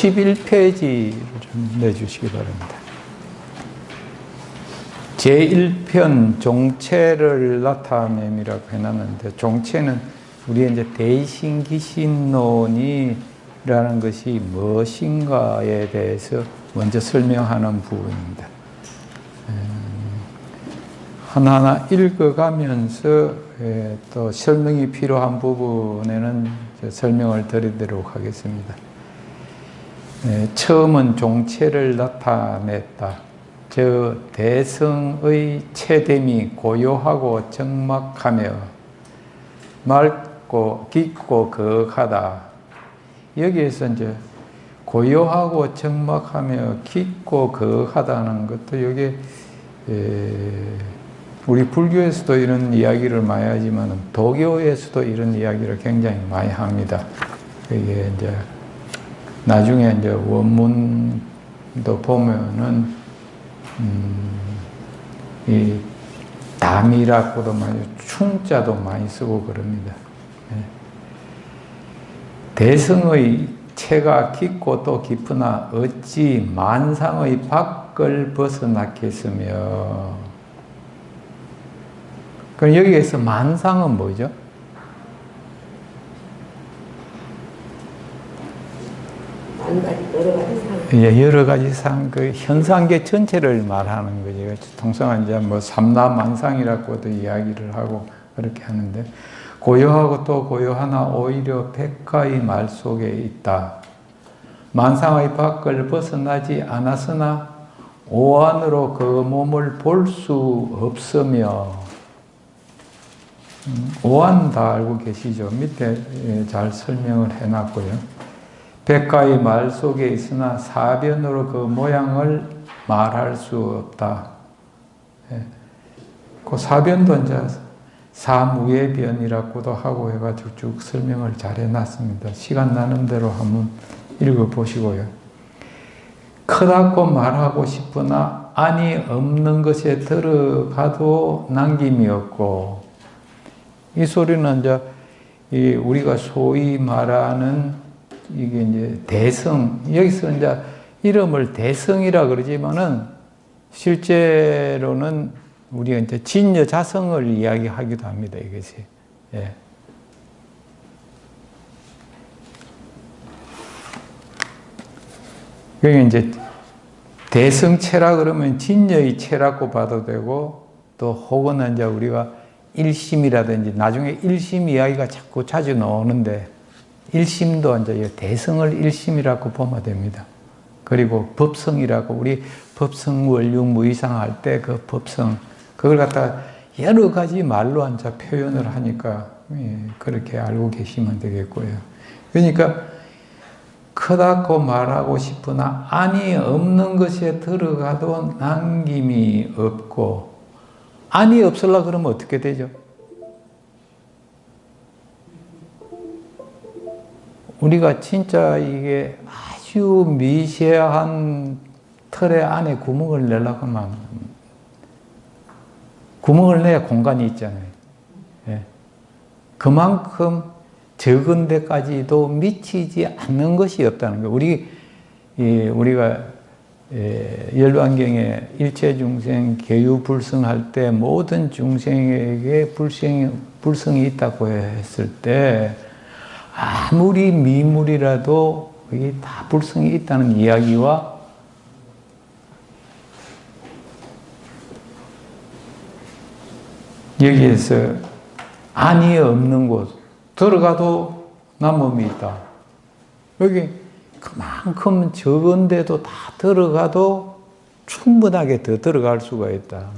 51페이지를 좀 내주시기 바랍니다. 제1편 종체를 나타냄이라고 해놨는데, 종체는 우리 이제 대신기신론이라는 것이 무엇인가에 대해서 먼저 설명하는 부분입니다. 하나하나 읽어가면서 또 설명이 필요한 부분에는 설명을 드리도록 하겠습니다. 처음은 종체를 나타냈다. 저 대성의 체됨이 고요하고 적막하며 맑고 깊고 거하다. 여기에서 이제 고요하고 적막하며 깊고 거하다는 것도 여기 우리 불교에서도 이런 이야기를 많이 하지만 도교에서도 이런 이야기를 굉장히 많이 합니다. 이게 이제 나중에 이제 원문도 보면은 이 담이라고도 많이 충자도 많이 쓰고 그럽니다. 대성의 체가 깊고 또 깊으나 어찌 만상의 밖을 벗어났겠으며. 그럼 여기에서 만상은 뭐죠? 여러 가지 상, 그 현상계 전체를 말하는 거죠. 통상 이제 뭐 삼라만상이라고도 이야기를 하고 그렇게 하는데, 고요하고 또 고요하나 오히려 백가의 말 속에 있다. 만상의 밖을 벗어나지 않았으나 오안으로 그 몸을 볼 수 없으며. 오안 다 알고 계시죠? 밑에 잘 설명을 해놨고요. 백가의 말 속에 있으나 사변으로 그 모양을 말할 수 없다. 그 사변도 이제 사무예변이라고도 하고 해가지고 쭉 설명을 잘 해놨습니다. 시간 나는 대로 한번 읽어보시고요. 크다고 말하고 싶으나 안이 없는 것에 들어가도 남김이 없고. 이 소리는 이제 우리가 소위 말하는 이게 이제 대성, 여기서 이제 이름을 대성이라 그러지만은 실제로는 우리가 이제 진여자성을 이야기하기도 합니다, 이것이. 예. 여기 이제 대성체라 그러면 진여의 체라고 봐도 되고, 또 혹은 이제 우리가 일심이라든지 나중에 일심 이야기가 자주 나오는데, 일심도 이제 대성을 일심이라고 보면 됩니다. 그리고 법성이라고, 우리 법성 원륜 무이상 할 때 그 법성, 그걸 갖다가 여러 가지 말로 이제 표현을 하니까 그렇게 알고 계시면 되겠고요. 그러니까 크다고 말하고 싶으나 안이 없는 것에 들어가도 남김이 없고. 안이 없으려고 그러면 어떻게 되죠? 우리가 진짜 이게 아주 미세한 틀의 안에 구멍을 내려고 하면 구멍을 내야 공간이 있잖아요. 예. 그만큼 적은 데까지도 미치지 않는 것이 없다는 거예요. 우리가 열반경에 일체 중생 계유불성할 때 모든 중생에게 불성이 있다고 했을 때 아무리 미물이라도 이게 다 불성이 있다는 이야기와 여기에서 안이 없는 곳, 들어가도 남음이 있다. 여기 그만큼 적은데도 다 들어가도 충분하게 더 들어갈 수가 있다.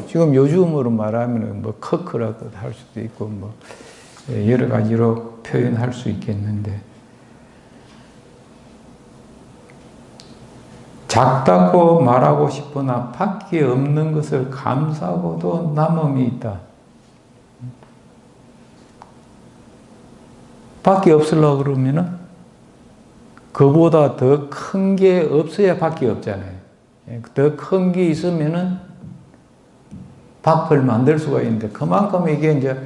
지금 요즘으로 말하면 뭐 커크라고 할 수도 있고 뭐 여러 가지로 표현할 수 있겠는데, 작다고 말하고 싶으나 밖에 없는 것을 감사하고도 남음이 있다. 밖에 없으려고 그러면은 그보다 더 큰 게 없어야 밖에 없잖아요. 더 큰 게 있으면은 밖을 만들 수가 있는데, 그만큼 이게 이제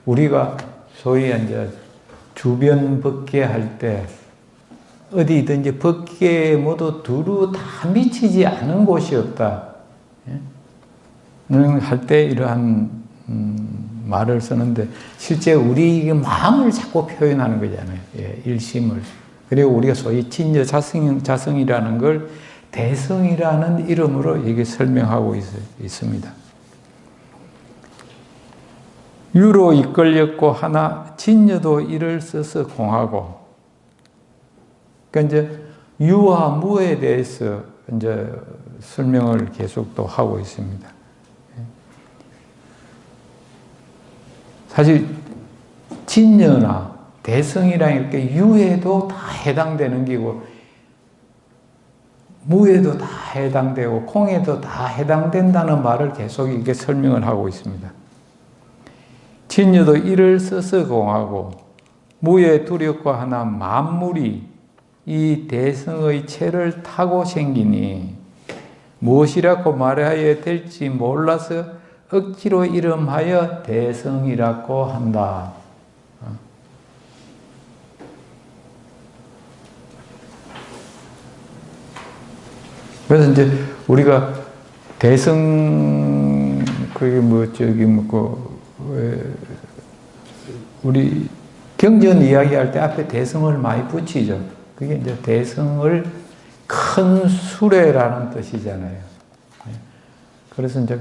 우리가 소위 이제 주변 벗게 할 때 어디든지 법계에 모두 두루 다 미치지 않은 곳이 없다. 할 때 이러한 말을 쓰는데 실제 우리 마음을 자꾸 표현하는 거잖아요. 예, 일심을. 그리고 우리가 소위 진여 자성이라는 걸 대성이라는 이름으로 이게 설명하고 있습니다. 유로 이끌렸고 하나 진여도 이를 써서 공하고. 그러니까 이제 유와 무에 대해서 이제 설명을 계속 또 하고 있습니다. 사실 진여나 대성이랑 이렇게 유에도 다 해당되는 기고 무에도 다 해당되고 공에도 다 해당된다는 말을 계속 이게 설명을 하고 있습니다. 진여도 이를 써서 공하고 무에 두렵고 하나 만물이 이 대성의 체를 타고 생기니 무엇이라고 말해야 될지 몰라서 억지로 이름하여 대성이라고 한다. 그래서 이제 우리가 대성 그게 우리 경전 이야기할 때 앞에 대성을 많이 붙이죠. 그게 이제 대성을 큰 수레라는 뜻이잖아요. 그래서 이제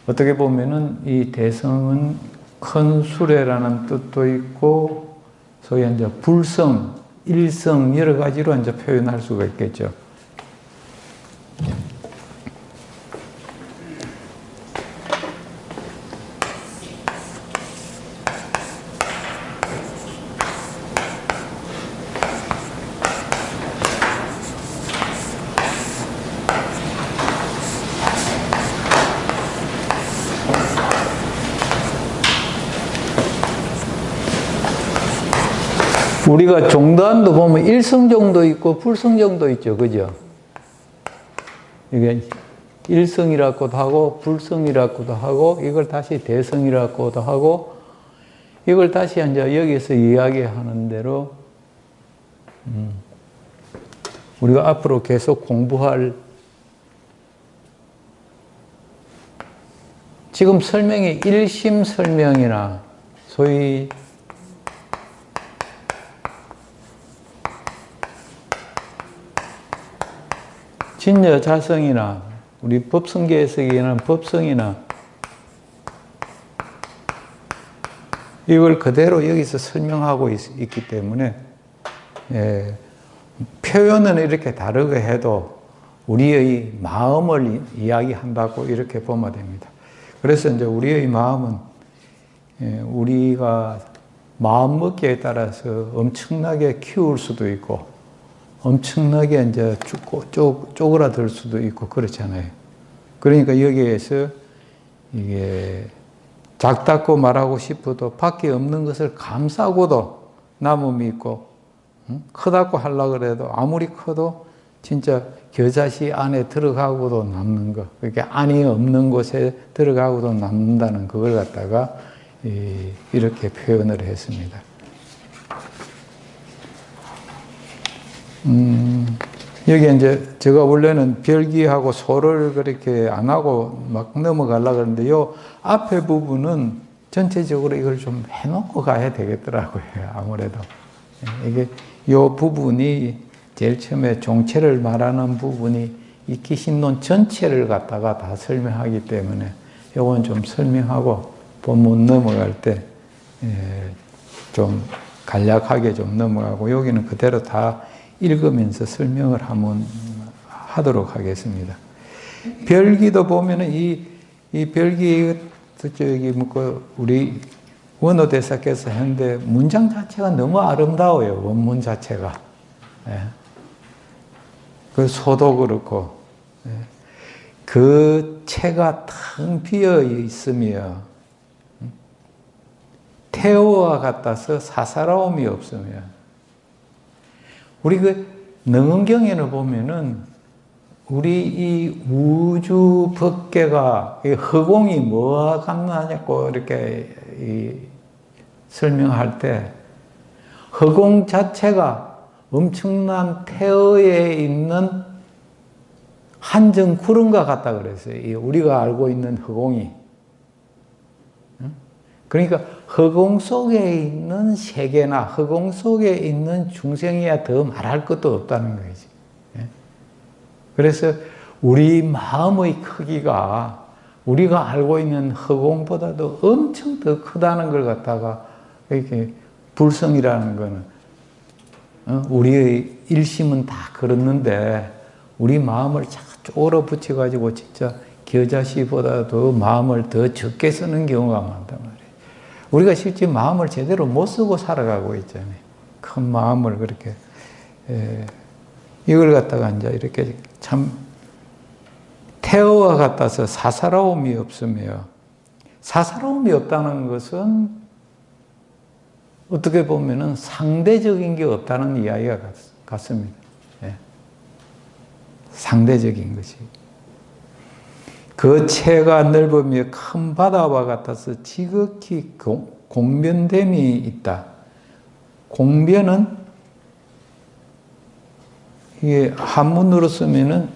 어떻게 보면은 이 대성은 큰 수레라는 뜻도 있고, 소위 이제 불성, 일성 여러 가지로 이제 표현할 수가 있겠죠. 우리가 종단도 보면 일성정도 있고 불성정도 있죠. 그죠? 이게 일성이라고도 하고 불성이라고도 하고 이걸 다시 대성이라고도 하고 이걸 다시 이제 여기서 이야기하는 대로 우리가 앞으로 계속 공부할 지금 설명이 일심 설명이나 소위 진여 자성이나 우리 법성계에서 얘기하는 법성이나 이걸 그대로 여기서 설명하고 있기 때문에 표현은 이렇게 다르게 해도 우리의 마음을 이야기한다고 이렇게 보면 됩니다. 그래서 이제 우리의 마음은 우리가 마음먹기에 따라서 엄청나게 키울 수도 있고 엄청나게 이제 쪼그라들 수도 있고 그렇잖아요. 그러니까 여기에서 이게 작다고 말하고 싶어도 밖에 없는 것을 감싸고도 남음이 있고, 크다고 하려고 그래도 아무리 커도 진짜 겨자씨 안에 들어가고도 남는 거, 그렇게 안이 없는 곳에 들어가고도 남는다는 그걸 갖다가 이렇게 표현을 했습니다. 여기 이제 제가 원래는 별기하고 소를 그렇게 안 하고 막 넘어가려고 하는데 요 앞에 부분은 전체적으로 이걸 좀 해놓고 가야 되겠더라고요. 아무래도. 이게 요 부분이 제일 처음에 종체를 말하는 부분이 이 기신론 전체를 갖다가 다 설명하기 때문에 요건 좀 설명하고 본문 넘어갈 때 좀 간략하게 좀 넘어가고 여기는 그대로 다 읽으면서 설명을 하도록 하겠습니다. 별기도 보면은 이 별기 저기 우리 원어대사께서 했는데 문장 자체가 너무 아름다워요. 원문 자체가. 그 소도 그렇고 그 채가 텅 비어 있으며 태오와 같아서 사사로움이 없으며 우리 그 능언경에는 보면은 우리 이 우주 법계가 허공이 뭐와 같나냐고 이렇게 설명할 때 허공 자체가 엄청난 태어에 있는 한정 구름과 같다 그랬어요. 우리가 알고 있는 허공이. 그러니까 허공 속에 있는 세계나 허공 속에 있는 중생이야 더 말할 것도 없다는 거지. 그래서 우리 마음의 크기가 우리가 알고 있는 허공보다도 엄청 더 크다는 걸 갖다가 이렇게 불성이라는 거는 우리의 일심은 다 그렇는데 우리 마음을 자꾸 쪼그러 붙여가지고 진짜 겨자씨보다도 마음을 더 적게 쓰는 경우가 많단 말이에요. 우리가 실제 마음을 제대로 못 쓰고 살아가고 있잖아요. 큰 마음을 그렇게 이걸 갖다가 이제 이렇게 참 태어와 같아서 사사로움이 없으며 사사로움이 없다는 것은 어떻게 보면은 상대적인 게 없다는 이야기가 같습니다. 예. 상대적인 것이. 그 채가 넓으며 큰 바다와 같아서 지극히 공변됨이 있다. 공변은 이게 한문으로 쓰면은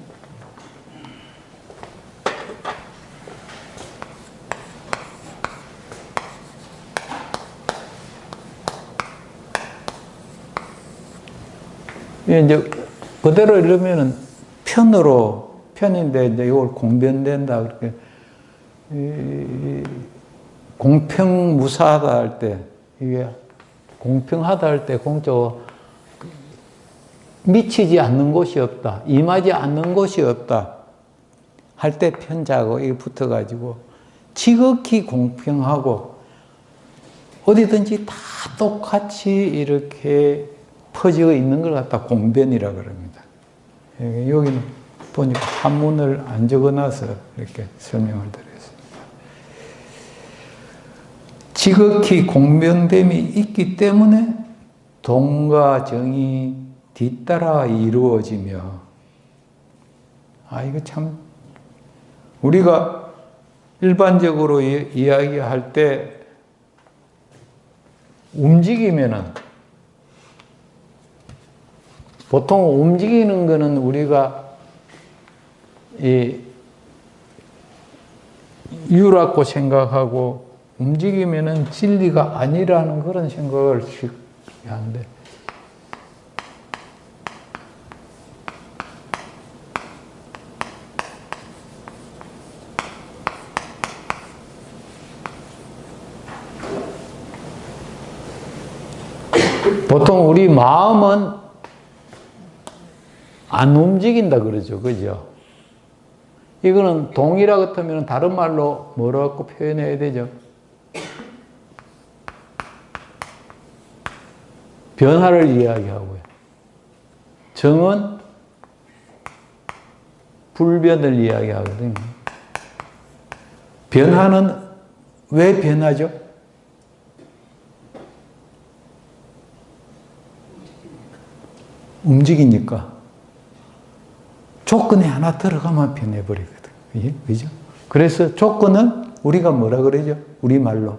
이제 그대로 이러면은 편인데 이제 이걸 공변된다 그렇게 공평무사하다 할 때 이게 공평하다 할 때 공적으로 미치지 않는 곳이 없다, 임하지 않는 곳이 없다 할 때 편자고 이게 붙어가지고 지극히 공평하고 어디든지 다 똑같이 이렇게 퍼져 있는 걸 갖다 공변이라 그럽니다. 여기는 보니까 한문을 안 적어놔서 이렇게 설명을 드렸습니다. 지극히 공변됨이 있기 때문에 동과 정이 뒤따라 이루어지며, 이거 참 우리가 일반적으로 이야기할 때 움직이면은 보통 움직이는 거는 우리가 유라고 생각하고 움직이면은 진리가 아니라는 그런 생각을 하는데 보통 우리 마음은 안 움직인다 그러죠. 그죠? 이거는 동이라 같으면 다른 말로 뭐라고 표현해야 되죠? 변화를 이야기하고요. 정은 불변을 이야기하거든요. 변화는 왜 변하죠? 움직이니까. 조건에 하나 들어가면 변해버리거든. 그죠? 그래서 조건은 우리가 뭐라 그러죠? 우리 말로.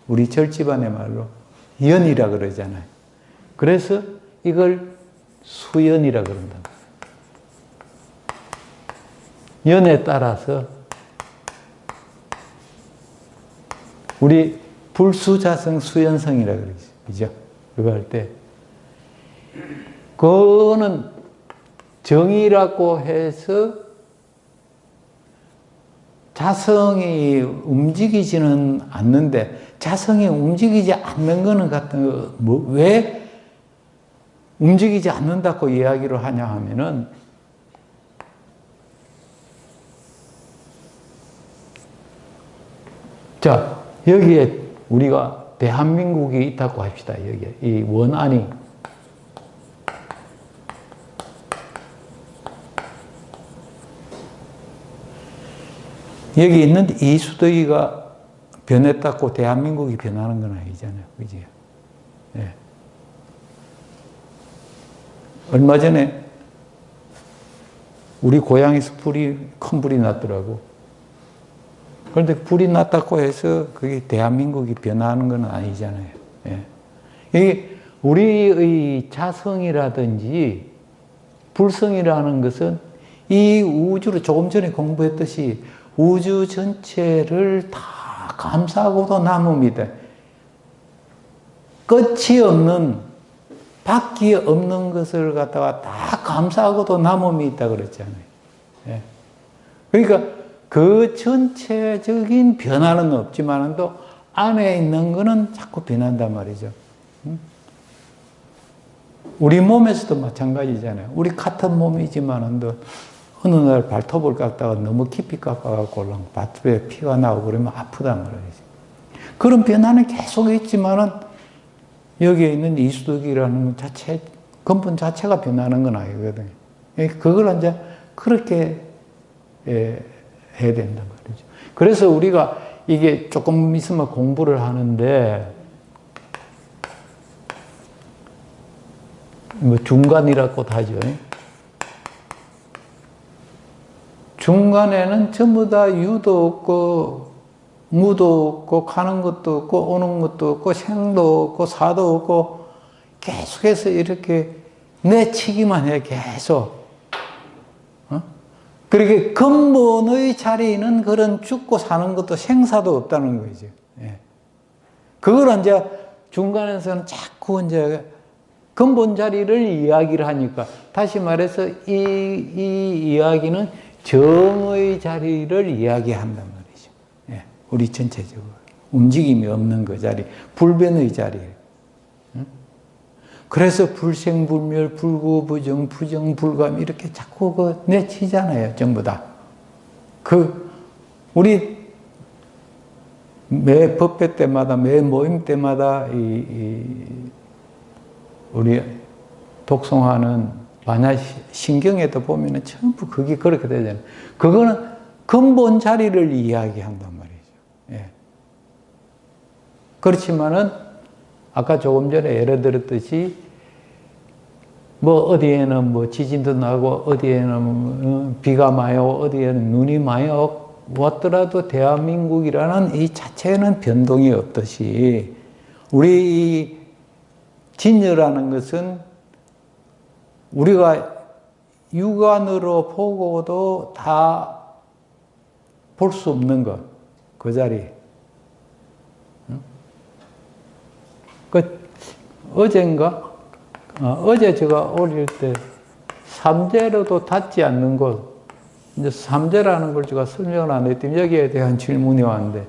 우리 절집안의 말로. 연이라 그러잖아요. 그래서 이걸 수연이라 그런다. 연에 따라서 우리 불수자성 수연성이라 그러죠. 그죠? 그거 할 때. 그거는 정이라고 해서 자성이 움직이지는 않는데, 자성이 움직이지 않는 거는 같은 왜 움직이지 않는다고 이야기를 하냐 하면은 자, 여기에 우리가 대한민국이 있다고 합시다. 여기에 이 원안이 여기 있는 이수덕이가 변했다고 대한민국이 변하는 건 아니잖아요. 그지? 네. 얼마 전에 우리 고향에서 큰 불이 났더라고. 그런데 불이 났다고 해서 그게 대한민국이 변하는 건 아니잖아요. 예. 이게 우리의 자성이라든지 불성이라는 것은 이 우주를 조금 전에 공부했듯이 우주 전체를 다 감싸고도 남음이다. 끝이 없는, 바퀴 없는 것을 갖다가 다 감싸고도 남음이 있다 그랬잖아요. 예. 그러니까 그 전체적인 변화는 없지만 또 안에 있는 거는 자꾸 변한단 말이죠. 우리 몸에서도 마찬가지잖아요. 우리 같은 몸이지만 또 어느 날 발톱을 깎다가 너무 깊이 깎아갖고 발톱에 피가 나고 그러면 아프단 말이죠. 그런 변화는 계속 있지만은 여기에 있는 이수덕이라는 자체, 근본 자체가 변하는 건 아니거든요. 그걸 이제 그렇게 해야 된단 말이죠. 그래서 우리가 이게 조금 있으면 공부를 하는데, 뭐 중간이라고 하죠. 중간에는 전부 다 유도 없고, 무도 없고, 가는 것도 없고, 오는 것도 없고, 생도 없고, 사도 없고, 계속해서 이렇게 내치기만 해, 계속. 그렇게 근본의 자리는 그런 죽고 사는 것도 생사도 없다는 거죠. 예. 그걸 이제 중간에서는 자꾸 이제 근본 자리를 이야기를 하니까, 다시 말해서 이 이야기는 정의 자리를 이야기한단 말이죠. 예. 우리 전체적으로. 움직임이 없는 그 자리, 불변의 자리. 그래서 불생불멸, 불구부정, 부정불감 이렇게 자꾸 내치잖아요, 전부 다. 우리 매 법회 때마다, 매 모임 때마다 우리 독송하는 반야신경에도 보면은 전부 그게 그렇게 되잖아요. 그거는 근본 자리를 이야기한단 말이죠. 예. 그렇지만은 아까 조금 전에 예를 들었듯이 뭐 어디에는 뭐 지진도 나고 어디에는 비가 마요, 어디에는 눈이 마요 왔더라도 대한민국이라는 이 자체는 변동이 없듯이 우리 이 진여라는 것은 우리가 육안으로 보고도 다 볼 수 없는 것, 그 자리. 어제 제가 어릴 때 삼재로도 닿지 않는 곳, 이제 삼재라는 걸 제가 설명을 안 했더니 여기에 대한 질문이 왔는데,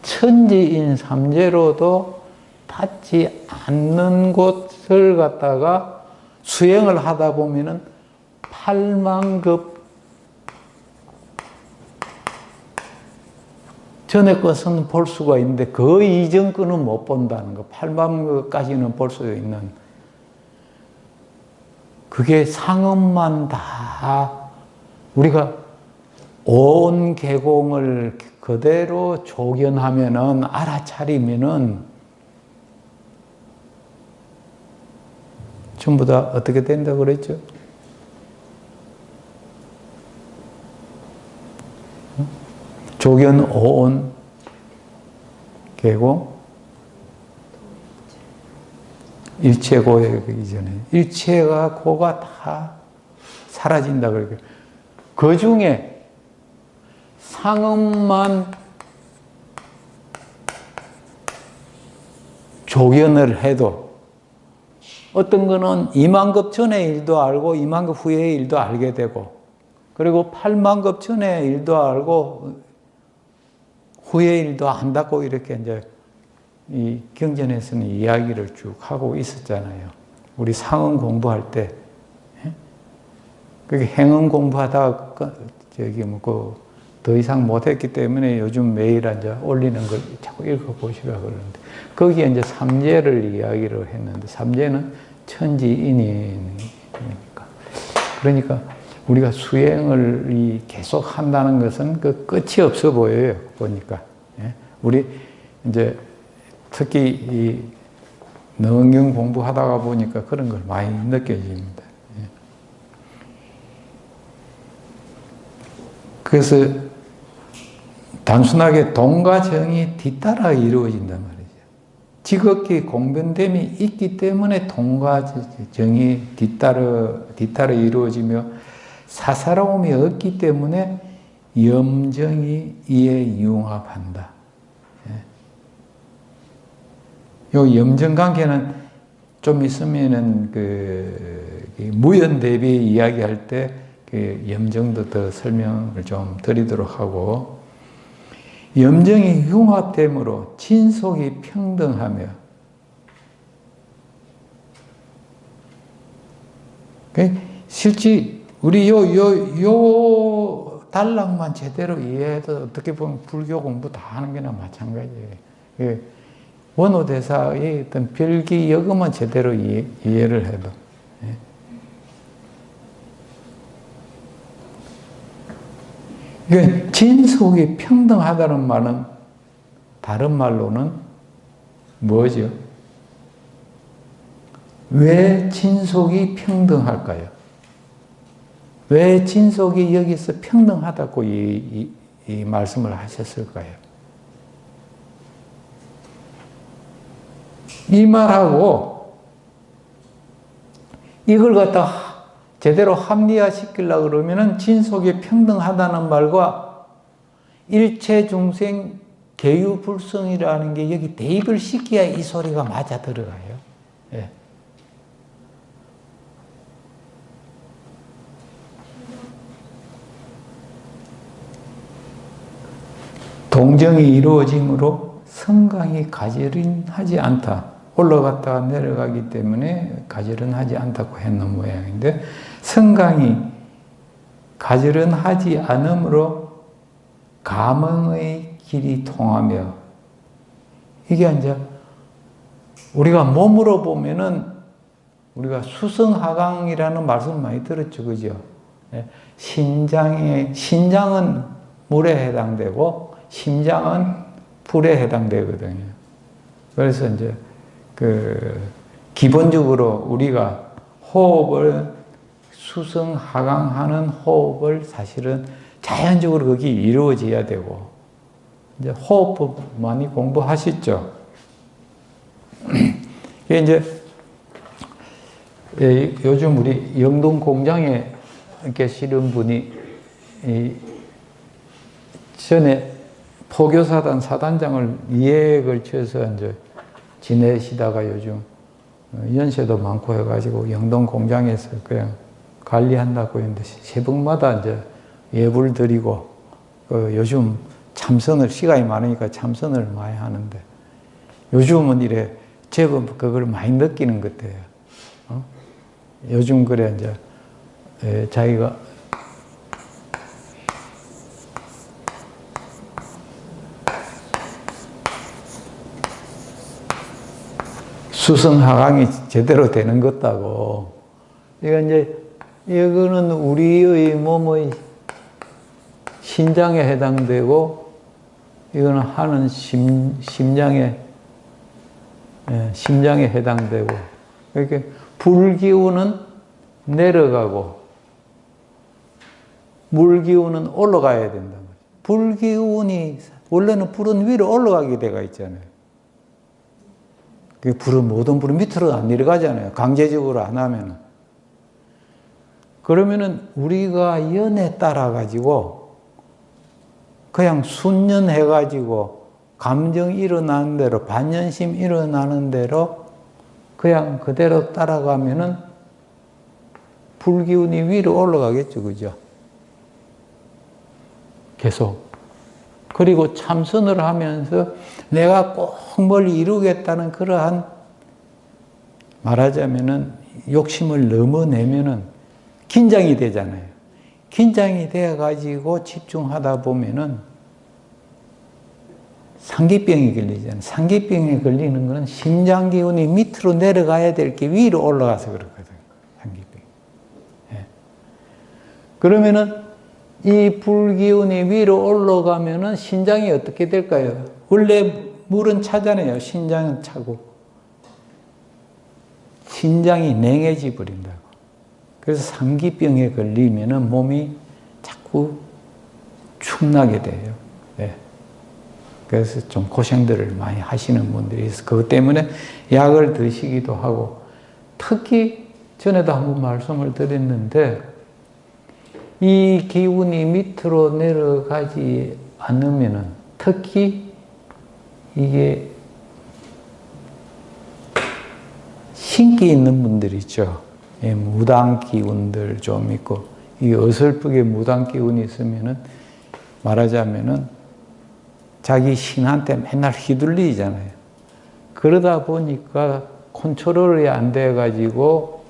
천지인 삼재로도 닿지 않는 곳을 갖다가 수행을 하다 보면은 8만급 전에 것은 볼 수가 있는데 그 이전 거는 못 본다는 거. 8만급까지는 볼 수 있는. 그게 상음만 다 우리가 온 계공을 그대로 조견하면은, 알아차리면은 전부 다 어떻게 된다고 그랬죠? 조견 오온 계공 일체고에 이전에 일체가 고가 다 사라진다 그러니까 그 중에 상음만 조견을 해도 어떤 거는 2만급 전의 일도 알고 2만급 후의 일도 알게 되고, 그리고 8만급 전의 일도 알고 후의 일도 안다고 이렇게 이제 이 경전에서는 이야기를 쭉 하고 있었잖아요. 우리 상응 공부할 때. 그게 행응 공부하다가 더 이상 못했기 때문에 요즘 매일 이제 올리는 걸 자꾸 읽어보시라 그러는데, 거기에 이제 삼재를 이야기를 했는데, 삼재는 천지인이니까. 그러니까 우리가 수행을 계속 한다는 것은 그 끝이 없어 보여요, 보니까. 우리 이제 특히 이 능경 공부하다가 보니까 그런 걸 많이 느껴집니다. 그래서 단순하게 동과 정이 뒤따라 이루어진단 말이죠. 지극히 공변됨이 있기 때문에 동과 정이 뒤따라 이루어지며 사사로움이 없기 때문에 염정이 이에 융합한다. 요 염정관계는 좀 있으면은 무연대비 이야기할 때 그 염정도 더 설명을 좀 드리도록 하고, 염정이 융합됨으로 진속이 평등하며, 실제 우리 요 단락만 제대로 이해해도 어떻게 보면 불교 공부 다 하는 게나 마찬가지예요. 원오대사의 어떤 별기여금만 제대로 이해를 해도. 그러니까 진속이 평등하다는 말은 다른 말로는 뭐죠? 왜 진속이 평등할까요? 왜 진속이 여기서 평등하다고 이 말씀을 하셨을까요? 이 말하고 이걸 갖다 제대로 합리화시키려고 그러면은 진속이 평등하다는 말과 일체 중생 계유불성이라는 게 여기 대입을 시켜야 이 소리가 맞아 들어가요. 예. 동정이 이루어짐으로 성강이 가지런하지 않다. 올라갔다가 내려가기 때문에 가지런하지 않다고 했는 모양인데, 성강이 가지런하지 않으므로 감흥의 길이 통하며, 이게 이제 우리가 몸으로 보면은 우리가 수성하강이라는 말씀 많이 들었죠, 그죠? 신장은 물에 해당되고 심장은 불에 해당되거든요. 그래서 이제 기본적으로 우리가 호흡을 수성하강하는 호흡을 사실은 자연적으로 거기 이루어져야 되고, 이제 호흡법 많이 공부하셨죠. 이제 요즘 우리 영동 공장에 계시는 분이 전에 포교사단 사단장을 2회에 걸쳐서 이제 지내시다가 요즘 연세도 많고 해가지고 영동 공장에서 그냥 관리한다고 했는데, 새벽마다 이제 예불 드리고, 요즘 참선을, 시간이 많으니까 참선을 많이 하는데, 요즘은 이래 제법 그걸 많이 느끼는 것 같아요. 요즘 그래 이제 자기가 수성하강이 제대로 되는 것다고. 이거는 우리의 몸의 신장에 해당되고, 이거는 하는 심장에 해당되고, 이렇게 불기운은 내려가고, 물기운은 올라가야 된단 말이에요. 불기운이, 원래는 불은 위로 올라가게 되어 있잖아요. 모든 불은 밑으로 안 내려가잖아요. 강제적으로 안 하면은. 그러면은 우리가 연에 따라가지고 그냥 순연해가지고 감정 일어나는 대로, 반연심 일어나는 대로 그냥 그대로 따라가면은 불기운이 위로 올라가겠죠. 그죠? 계속. 그리고 참선을 하면서 내가 꼭 뭘 이루겠다는 그러한, 말하자면은 욕심을 넘어내면은 긴장이 되잖아요. 긴장이 되어가지고 집중하다 보면은 상기병이 걸리잖아요. 상기병에 걸리는 거는 심장 기운이 밑으로 내려가야 될 게 위로 올라가서 그렇거든요. 상기병. 예. 그러면은 이 불기운이 위로 올라가면은 신장이 어떻게 될까요? 원래 물은 차잖아요. 신장은 차고. 신장이 냉해져 버린다고. 그래서 상기병에 걸리면은 몸이 자꾸 축나게 돼요. 네. 그래서 좀 고생들을 많이 하시는 분들이 있어서 그것 때문에 약을 드시기도 하고, 특히 전에도 한번 말씀을 드렸는데 이 기운이 밑으로 내려가지 않으면은, 특히 이게 신기 있는 분들 있죠. 무당 기운들 좀 있고, 이 어설프게 무당 기운이 있으면은 말하자면은 자기 신한테 맨날 휘둘리잖아요. 그러다 보니까 컨트롤이 안 돼가지고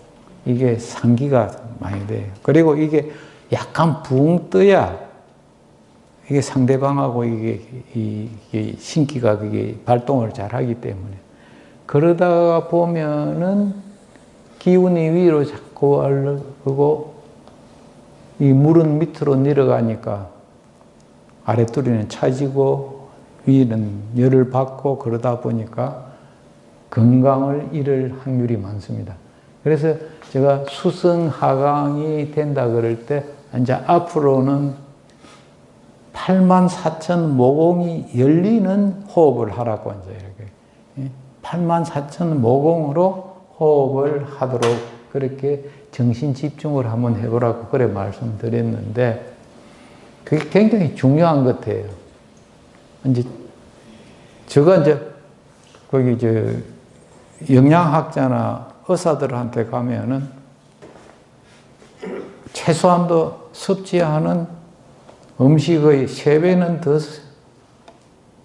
이게 상기가 많이 돼요. 그리고 이게 약간 붕 떠야 이게 상대방하고 이게 신기가 그게 발동을 잘 하기 때문에, 그러다가 보면은 기운이 위로 자꾸 올라가고 이 물은 밑으로 내려가니까 아랫도리는 차지고 위는 열을 받고, 그러다 보니까 건강을 잃을 확률이 많습니다. 그래서 제가 수성하강이 된다 그럴 때 이제 앞으로는 84,000 모공이 열리는 호흡을 하라고 이제 이렇게 84,000 모공으로 호흡을 하도록 그렇게 정신 집중을 한번 해보라고 그래 말씀드렸는데, 그게 굉장히 중요한 것 같아요. 이제 제가 이제 거기 영양학자나 의사들한테 가면은 최소한도 섭취하는 음식의 3배는 더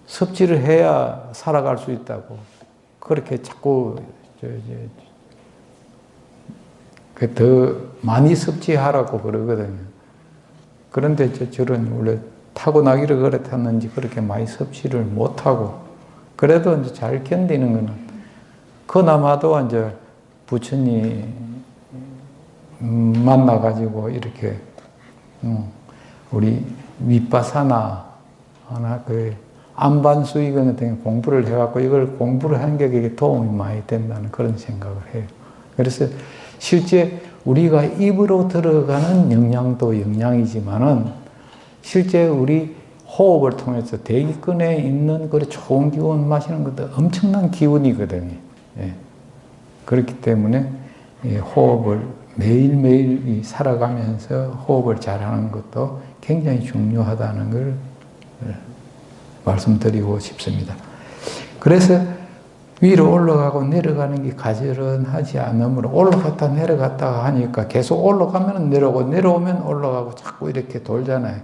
섭취를 해야 살아갈 수 있다고 그렇게 자꾸 더 많이 섭취하라고 그러거든요. 그런데 저는 원래 타고나기를 그렇다는지 그렇게 많이 섭취를 못하고, 그래도 이제 잘 견디는 거는 그나마도 이제 부처님 만나가지고 이렇게 우리 위파사나 하나 그 안반수익 같은 공부를 해갖고 이걸 공부를 하는 게 그게 도움이 많이 된다는 그런 생각을 해요. 그래서 실제 우리가 입으로 들어가는 영양도 영양이지만은 실제 우리 호흡을 통해서 대기근에 있는 그 좋은 기운 마시는 것도 엄청난 기운이거든요. 예. 그렇기 때문에 호흡을 매일매일 살아가면서 호흡을 잘하는 것도 굉장히 중요하다는 걸 말씀드리고 싶습니다. 그래서 위로 올라가고 내려가는 게 가지런하지 않으므로 올라갔다 내려갔다 하니까 계속 올라가면 내려오고 내려오면 올라가고 자꾸 이렇게 돌잖아요.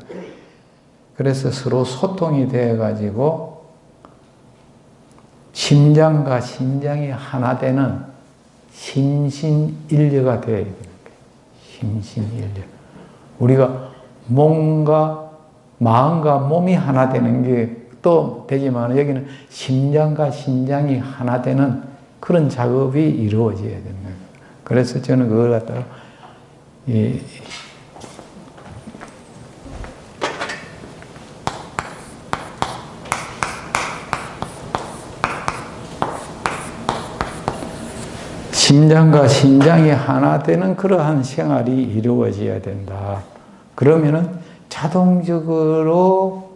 그래서 서로 소통이 되어가지고 심장과 신장이 하나 되는 심신일려가 되어야 됩니다. 심신일려. 우리가 몸과 마음과 몸이 하나 되는 게 또 되지만 여기는 심장과 신장이 하나 되는 그런 작업이 이루어져야 됩니다. 그래서 저는 그걸 갖다가 심장과 신장이 하나 되는 그러한 생활이 이루어져야 된다. 그러면은 자동적으로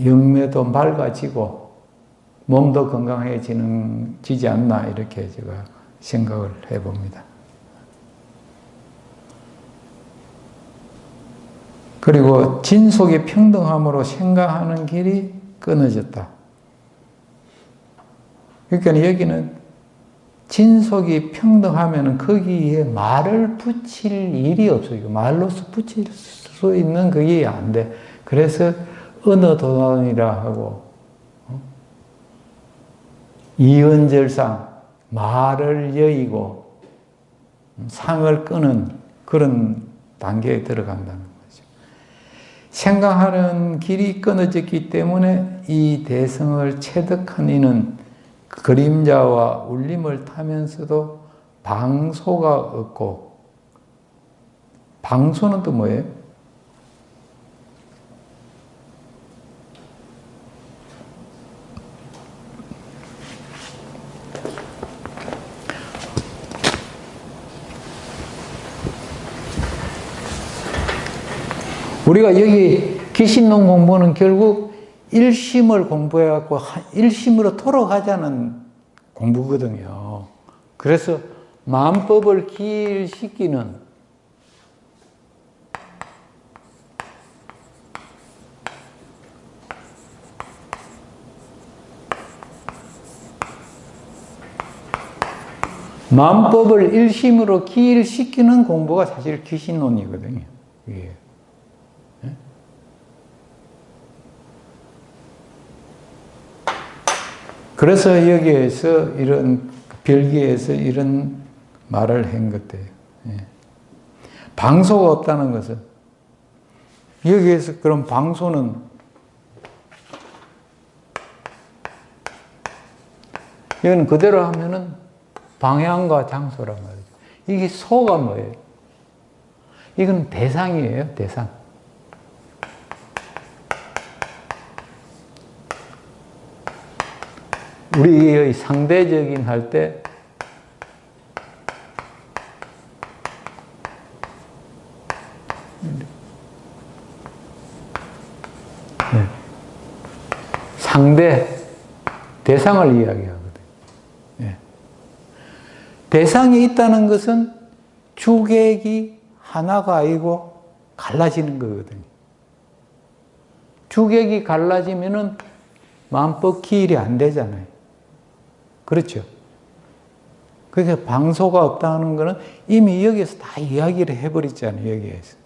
영매도 맑아지고 몸도 건강해지지 않나 이렇게 제가 생각을 해봅니다. 그리고 진속의 평등함으로 생각하는 길이 끊어졌다. 그러니까 여기는 진속이 평등하면은 거기에 말을 붙일 일이 없어요. 말로서 붙일 수 있는 그게 안 돼. 그래서 언어도단이라 하고 이언절상 말을 여의고 상을 끄는 그런 단계에 들어간다는 거죠. 생각하는 길이 끊어졌기 때문에 이 대성을 체득한 이는 그림자와 울림을 타면서도 방소가 없고, 방소는 또 뭐예요? 우리가 여기 기신론 공부는 결국 일심을 공부해갖고 일심으로 토록하자는 공부거든요. 그래서 마음법을 기일시키는 마음법을 일심으로 기일시키는 공부가 사실 귀신론이거든요. 예. 그래서 여기에서 이런 별기에서 이런 말을 한 것들. 예. 방소가 없다는 것은 여기에서 그럼 방소는 이건 그대로 하면은 방향과 장소란 말이죠. 이게 소가 뭐예요? 이건 대상이에요, 대상. 우리의 상대적인 할 때 상대, 대상을 이야기하거든요. 예. 대상이 있다는 것은 주객이 하나가 아니고 갈라지는 거거든요. 주객이 갈라지면은 마음법 기일이 안 되잖아요. 그렇죠? 그러니까 방소가 없다는 것은 이미 여기에서 다 이야기를 해버렸잖아요, 여기에서.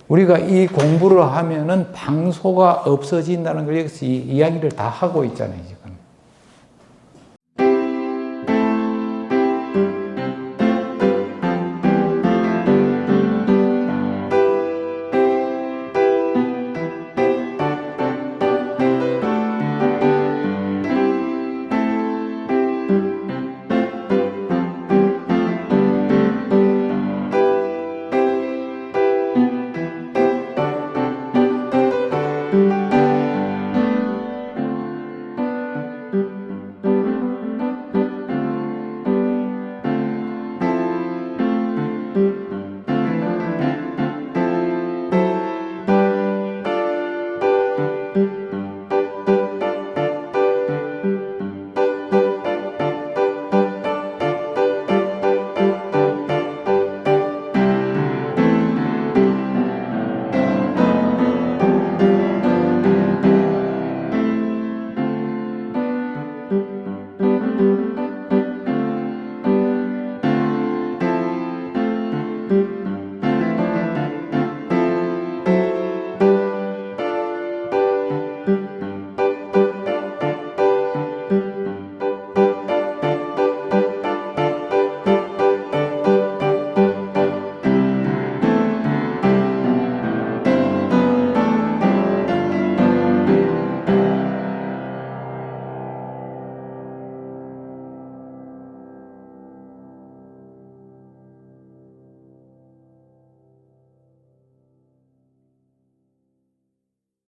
우리가 이 공부를 하면은 방소가 없어진다는 걸 여기서 이야기를 다 하고 있잖아요, 지금.